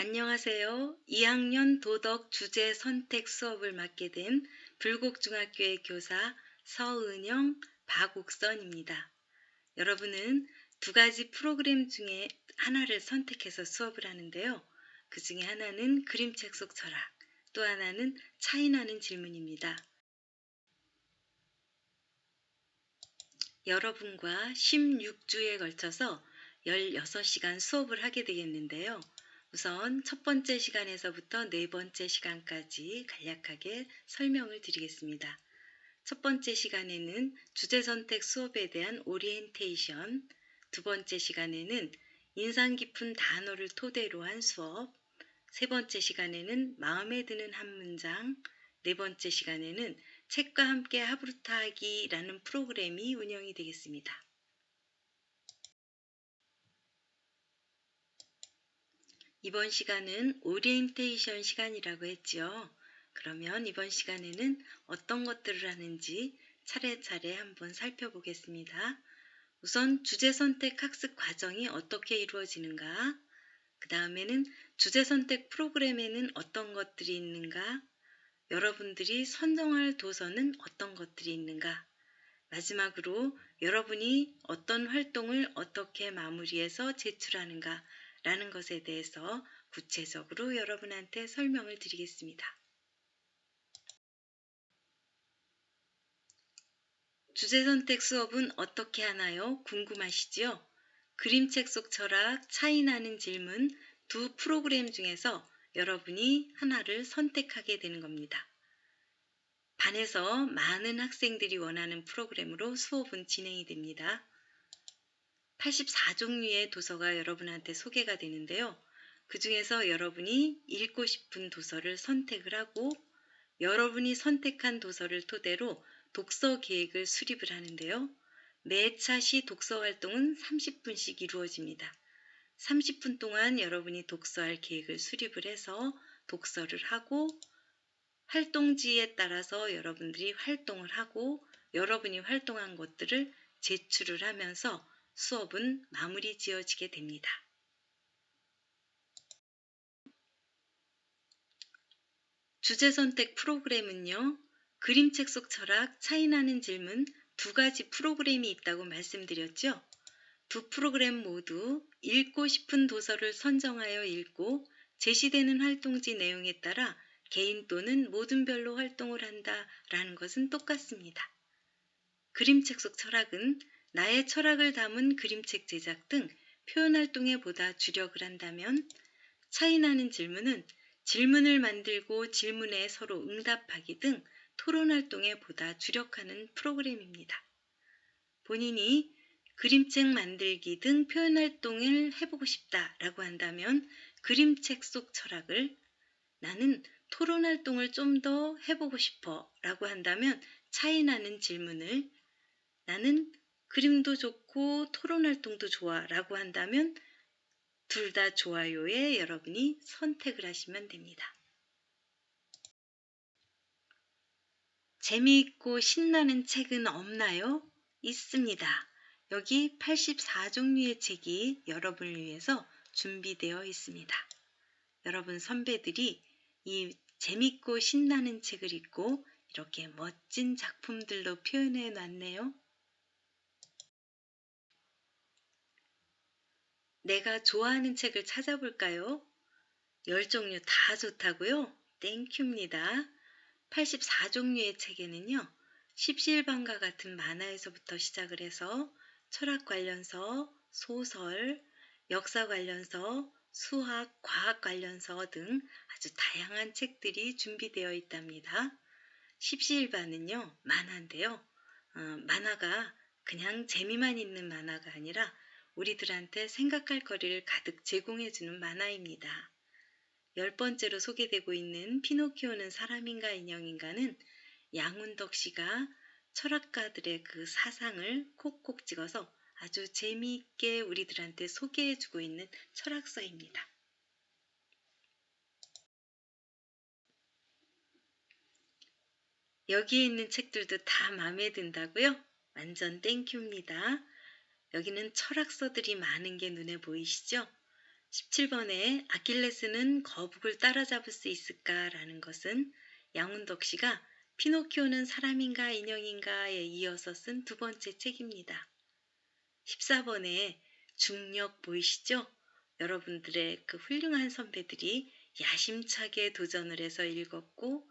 안녕하세요. 2학년 도덕 주제 선택 수업을 맡게 된 불곡중학교의 교사 서은영, 박옥선입니다. 여러분은 두 가지 프로그램 중에 하나를 선택해서 수업을 하는데요. 그 중에 하나는 그림책 속 철학, 또 하나는 차이나는 질문입니다. 여러분과 16주에 걸쳐서 16시간 수업을 하게 되겠는데요. 우선 첫 번째 시간에서부터 네 번째 시간까지 간략하게 설명을 드리겠습니다. 첫 번째 시간에는 주제 선택 수업에 대한 오리엔테이션, 두 번째 시간에는 인상 깊은 단어를 토대로 한 수업, 세 번째 시간에는 마음에 드는 한 문장, 네 번째 시간에는 책과 함께 하부르타기라는 프로그램이 운영이 되겠습니다. 이번 시간은 오리엔테이션 시간이라고 했죠. 그러면 이번 시간에는 어떤 것들을 하는지 차례차례 한번 살펴보겠습니다. 우선 주제 선택 학습 과정이 어떻게 이루어지는가, 그 다음에는 주제 선택 프로그램에는 어떤 것들이 있는가, 여러분들이 선정할 도서는 어떤 것들이 있는가, 마지막으로 여러분이 어떤 활동을 어떻게 마무리해서 제출하는가 라는 것에 대해서 구체적으로 여러분한테 설명을 드리겠습니다. 주제 선택 수업은 어떻게 하나요? 궁금하시죠? 그림책 속 철학, 차이나는 질문 두 프로그램 중에서 여러분이 하나를 선택하게 되는 겁니다. 반에서 많은 학생들이 원하는 프로그램으로 수업은 진행이 됩니다. 84종류의 도서가 여러분한테 소개가 되는데요. 그 중에서 여러분이 읽고 싶은 도서를 선택을 하고 여러분이 선택한 도서를 토대로 독서 계획을 수립을 하는데요. 매 차시 독서 활동은 30분씩 이루어집니다. 30분 동안 여러분이 독서할 계획을 수립을 해서 독서를 하고 활동지에 따라서 여러분들이 활동을 하고 여러분이 활동한 것들을 제출을 하면서 수업은 마무리 지어지게 됩니다. 주제 선택 프로그램은요. 그림책 속 철학, 차이나는 질문 두 가지 프로그램이 있다고 말씀드렸죠. 두 프로그램 모두 읽고 싶은 도서를 선정하여 읽고 제시되는 활동지 내용에 따라 개인 또는 모둠별로 활동을 한다라는 것은 똑같습니다. 그림책 속 철학은 나의 철학을 담은 그림책 제작 등 표현 활동에 보다 주력을 한다면 차이나는 질문은 질문을 만들고 질문에 서로 응답하기 등 토론 활동에 보다 주력하는 프로그램입니다. 본인이 그림책 만들기 등 표현 활동을 해보고 싶다라고 한다면 그림책 속 철학을, 나는 토론 활동을 좀 더 해보고 싶어 라고 한다면 차이나는 질문을, 나는 그림도 좋고 토론 활동도 좋아 라고 한다면 둘 다 좋아요에 여러분이 선택을 하시면 됩니다. 재미있고 신나는 책은 없나요? 있습니다. 여기 84종류의 책이 여러분을 위해서 준비되어 있습니다. 여러분 선배들이 이 재밌고 신나는 책을 읽고 이렇게 멋진 작품들로 표현해 놨네요. 내가 좋아하는 책을 찾아볼까요? 10종류 다 좋다고요? 땡큐입니다. 84종류의 책에는요. 십시일반과 같은 만화에서부터 시작을 해서 철학 관련서, 소설, 역사 관련서, 수학, 과학 관련서 등 아주 다양한 책들이 준비되어 있답니다. 십시일반은요. 만화인데요. 만화가 그냥 재미만 있는 만화가 아니라 우리들한테 생각할 거리를 가득 제공해주는 만화입니다. 10번째로 소개되고 있는 피노키오는 사람인가 인형인가는 양훈덕 씨가 철학가들의 그 사상을 콕콕 찍어서 아주 재미있게 우리들한테 소개해주고 있는 철학서입니다. 여기에 있는 책들도 다 마음에 든다고요? 완전 땡큐입니다. 여기는 철학서들이 많은 게 눈에 보이시죠? 17번에 아킬레스는 거북을 따라잡을 수 있을까라는 것은 양훈덕 씨가 피노키오는 사람인가 인형인가에 이어서 쓴 두 번째 책입니다. 14번에 중력 보이시죠? 여러분들의 그 훌륭한 선배들이 야심차게 도전을 해서 읽었고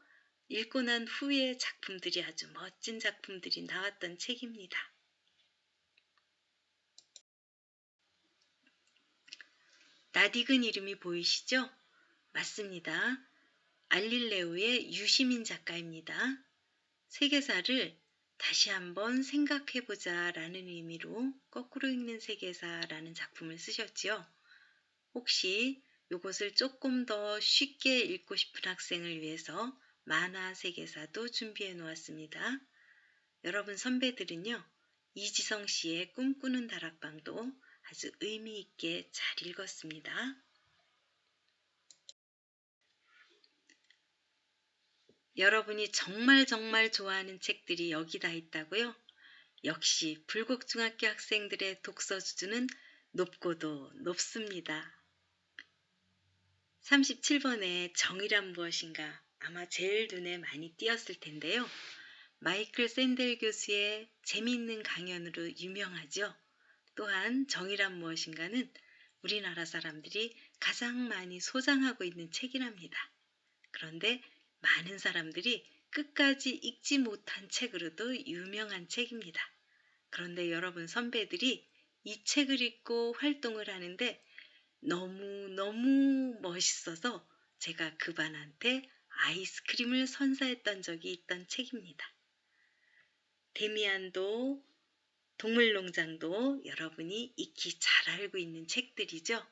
읽고 난 후에 작품들이 아주 멋진 작품들이 나왔던 책입니다. 낯익은 이름이 보이시죠? 맞습니다. 알릴레오의 유시민 작가입니다. 세계사를 다시 한번 생각해보자 라는 의미로 거꾸로 읽는 세계사라는 작품을 쓰셨지요. 혹시 이것을 조금 더 쉽게 읽고 싶은 학생을 위해서 만화 세계사도 준비해 놓았습니다. 여러분 선배들은요, 이지성 씨의 꿈꾸는 다락방도 아주 의미 있게 잘 읽었습니다. 여러분이 정말 좋아하는 책들이 여기 다 있다고요? 역시 불곡중학교 학생들의 독서 수준은 높고도 높습니다. 37번에 정의란 무엇인가 아마 제일 눈에 많이 띄었을 텐데요. 마이클 샌델 교수의 재미있는 강연으로 유명하죠. 또한 정의란 무엇인가는 우리나라 사람들이 가장 많이 소장하고 있는 책이랍니다. 그런데 많은 사람들이 끝까지 읽지 못한 책으로도 유명한 책입니다. 그런데 여러분 선배들이 이 책을 읽고 활동을 하는데 너무 멋있어서 제가 그 반한테 아이스크림을 선사했던 적이 있던 책입니다. 데미안도 동물농장도 여러분이 익히 잘 알고 있는 책들이죠.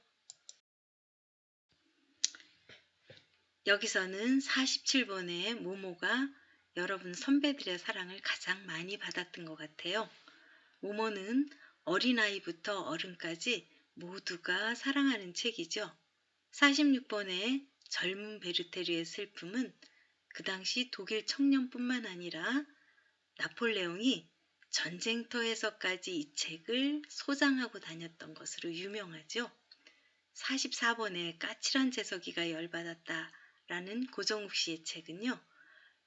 여기서는 47번의 모모가 여러분 선배들의 사랑을 가장 많이 받았던 것 같아요. 모모는 어린아이부터 어른까지 모두가 사랑하는 책이죠. 46번의 젊은 베르테르의 슬픔은 그 당시 독일 청년뿐만 아니라 나폴레옹이 전쟁터에서까지 이 책을 소장하고 다녔던 것으로 유명하죠. 44번의 까칠한 재석이가 열받았다 라는 고정욱 씨의 책은요.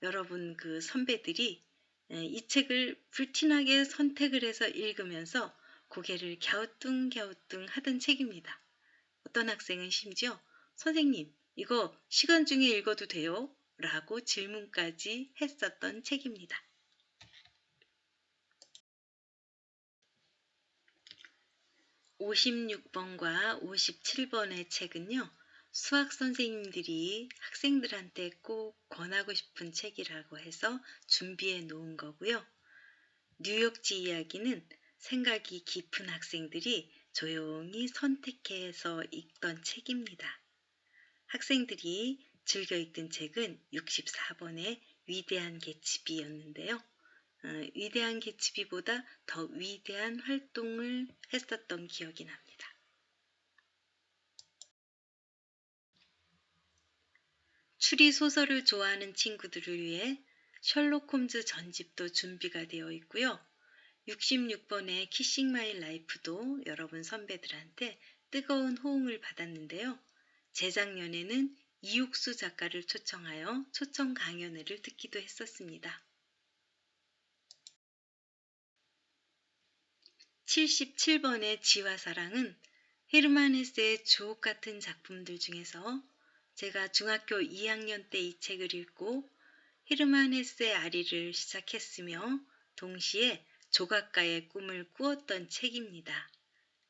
여러분 그 선배들이 이 책을 불티나게 선택을 해서 읽으면서 고개를 갸우뚱 하던 책입니다. 어떤 학생은 심지어 선생님 이거 시간 중에 읽어도 돼요? 라고 질문까지 했었던 책입니다. 56번과 57번의 책은요. 수학 선생님들이 학생들한테 꼭 권하고 싶은 책이라고 해서 준비해 놓은 거고요. 뉴욕지 이야기는 생각이 깊은 학생들이 조용히 선택해서 읽던 책입니다. 학생들이 즐겨 읽던 책은 64번의 위대한 개츠비였는데요. 위대한 개츠비보다 더 위대한 활동을 했었던 기억이 납니다. 추리 소설을 좋아하는 친구들을 위해 셜록 홈즈 전집도 준비가 되어 있고요. 66번의 키싱 마이 라이프도 여러분 선배들한테 뜨거운 호응을 받았는데요. 재작년에는 이육수 작가를 초청하여 초청 강연회를 듣기도 했었습니다. 77번의 지와 사랑은 헤르만 헤세의 주옥 같은 작품들 중에서 제가 중학교 2학년 때 이 책을 읽고 헤르만 헤세 아리를 시작했으며 동시에 조각가의 꿈을 꾸었던 책입니다.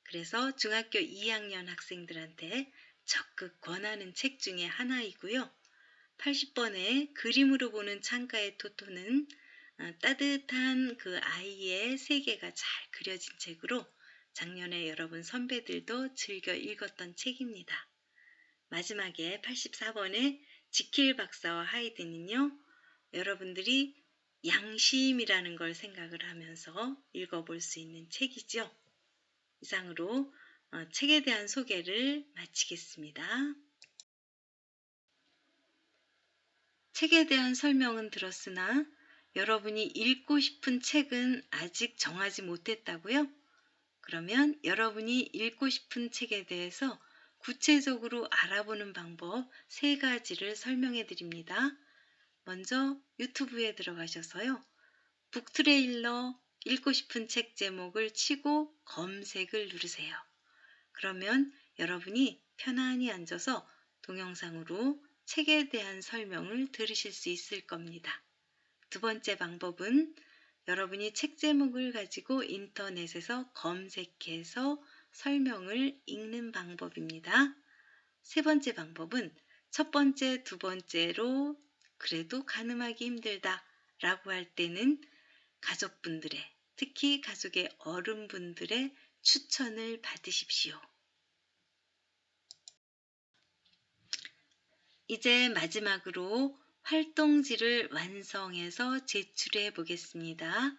그래서 중학교 2학년 학생들한테 적극 권하는 책 중에 하나이고요. 80번의 그림으로 보는 창가의 토토는 따뜻한 그 아이의 세계가 잘 그려진 책으로 작년에 여러분 선배들도 즐겨 읽었던 책입니다. 마지막에 84번의 지킬 박사와 하이든은요. 여러분들이 양심이라는 걸 생각을 하면서 읽어볼 수 있는 책이죠. 이상으로 책에 대한 소개를 마치겠습니다. 책에 대한 설명은 들었으나 여러분이 읽고 싶은 책은 아직 정하지 못했다고요? 그러면 여러분이 읽고 싶은 책에 대해서 구체적으로 알아보는 방법 3가지를 설명해 드립니다. 먼저 유튜브에 들어가셔서요. 북트레일러 읽고 싶은 책 제목을 치고 검색을 누르세요. 그러면 여러분이 편안히 앉아서 동영상으로 책에 대한 설명을 들으실 수 있을 겁니다. 두 번째 방법은 여러분이 책 제목을 가지고 인터넷에서 검색해서 설명을 읽는 방법입니다. 세 번째 방법은 첫 번째, 두 번째로 그래도 가늠하기 힘들다 라고 할 때는 가족분들의, 특히 가족의 어른분들의 추천을 받으십시오. 이제 마지막으로 활동지를 완성해서 제출해 보겠습니다.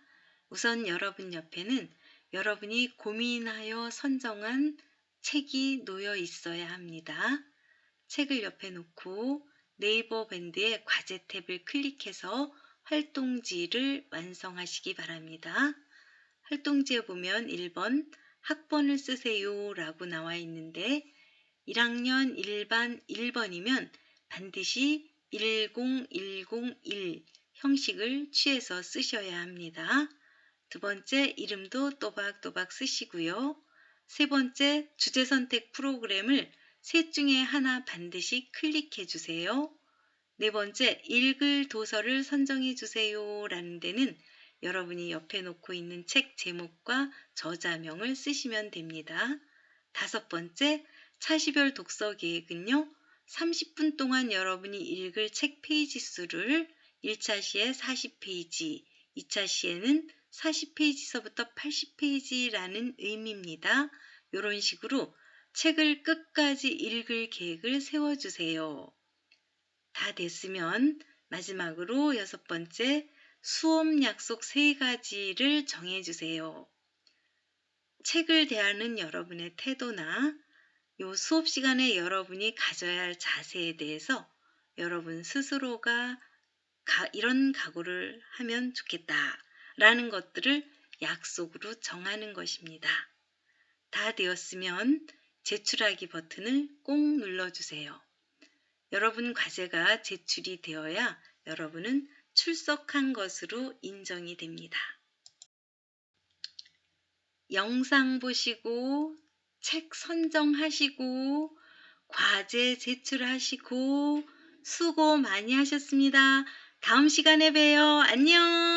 우선 여러분 옆에는 여러분이 고민하여 선정한 책이 놓여 있어야 합니다. 책을 옆에 놓고 네이버 밴드의 과제 탭을 클릭해서 활동지를 완성하시기 바랍니다. 활동지에 보면 1번 학번을 쓰세요 라고 나와 있는데 1학년 1반 1번이면 반드시 10101 형식을 취해서 쓰셔야 합니다. 두 번째, 이름도 또박또박 쓰시고요. 세 번째, 주제 선택 프로그램을 셋 중에 하나 반드시 클릭해 주세요. 네 번째, 읽을 도서를 선정해 주세요 라는 데는 여러분이 옆에 놓고 있는 책 제목과 저자명을 쓰시면 됩니다. 다섯 번째, 차시별 독서 계획은요. 30분 동안 여러분이 읽을 책 페이지 수를 1차 시에 40페이지, 2차 시에는 40페이지서부터 80페이지라는 의미입니다. 이런 식으로 책을 끝까지 읽을 계획을 세워주세요. 다 됐으면 마지막으로 6번째, 수업 약속 3가지를 정해주세요. 책을 대하는 여러분의 태도나 요 수업 시간에 여러분이 가져야 할 자세에 대해서 여러분 스스로가 이런 각오를 하면 좋겠다 라는 것들을 약속으로 정하는 것입니다. 다 되었으면 제출하기 버튼을 꼭 눌러주세요. 여러분 과제가 제출이 되어야 여러분은 출석한 것으로 인정이 됩니다. 영상 보시고 책 선정하시고 과제 제출하시고 수고 많이 하셨습니다. 다음 시간에 봬요. 안녕.